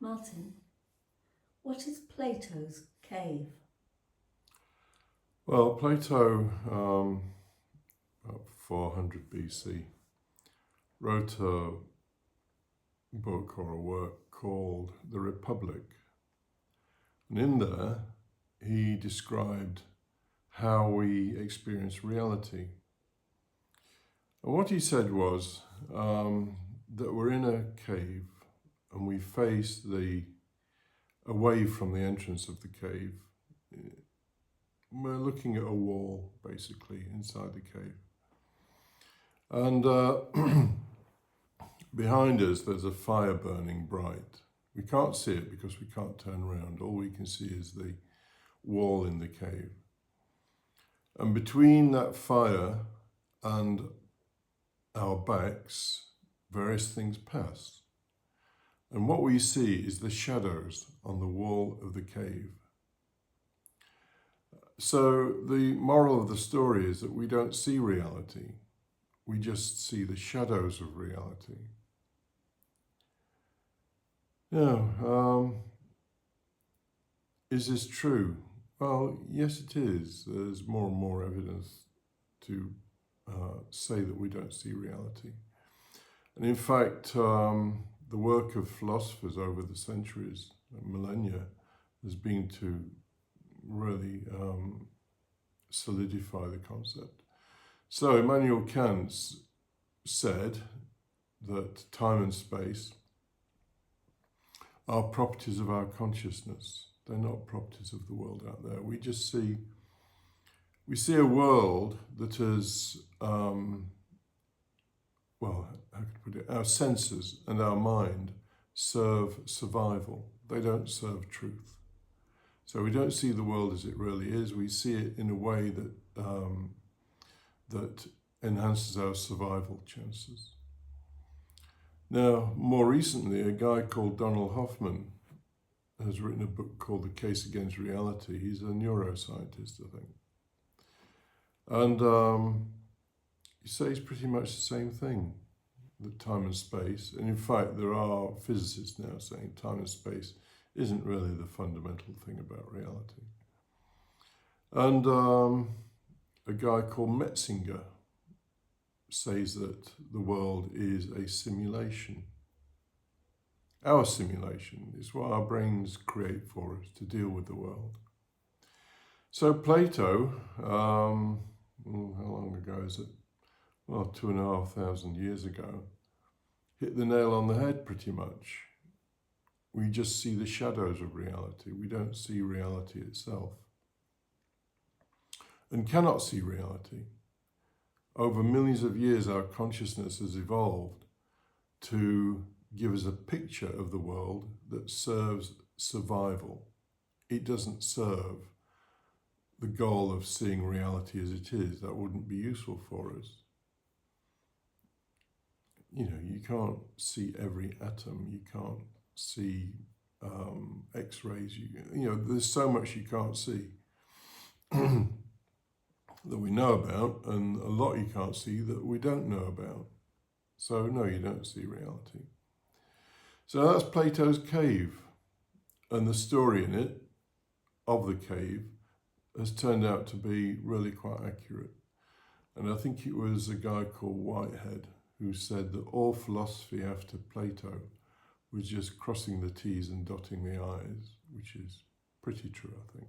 Martin, what is Plato's cave? Well, Plato, about 400 BC, wrote a book or a work called The Republic. And in there, he described how we experience reality. And what he said was that we're in a cave and we face away from the entrance of the cave. We're looking at a wall, basically, inside the cave. And behind us, there's a fire burning bright. We can't see it because we can't turn around. All we can see is the wall in the cave. And between that fire and our backs, various things pass. And what we see is the shadows on the wall of the cave. So the moral of the story is that we don't see reality. We just see the shadows of reality. Now, is this true? Well, yes, it is. There's more and more evidence to say that we don't see reality. And in fact, the work of philosophers over the centuries, millennia, has been to really solidify the concept. So Immanuel Kant said that time and space are properties of our consciousness. They're not properties of the world out there. We see a world that is, well, how can I put it? Our senses and our mind serve survival. They don't serve truth. So we don't see the world as it really is. We see it in a way that enhances our survival chances. Now, more recently, a guy called Donald Hoffman has written a book called The Case Against Reality. He's a neuroscientist, I think. And he says pretty much the same thing, that time and space, and in fact there are physicists now saying time and space isn't really the fundamental thing about reality. And a guy called Metzinger says that the world is a simulation. Our simulation is what our brains create for us to deal with the world. So Plato, how long ago is it? Well, 2,500 years ago, hit the nail on the head pretty much. We just see the shadows of reality. We don't see reality itself. And cannot see reality. Over millions of years, our consciousness has evolved to give us a picture of the world that serves survival. It doesn't serve the goal of seeing reality as it is. That wouldn't be useful for us. You know, you can't see every atom. You can't see X-rays. You know, there's so much you can't see that we know about, and a lot you can't see that we don't know about. So no, you don't see reality. So that's Plato's cave, and the story in it of the cave has turned out to be really quite accurate. And I think it was a guy called Whitehead who said that all philosophy after Plato was just crossing the T's and dotting the I's, which is pretty true, I think.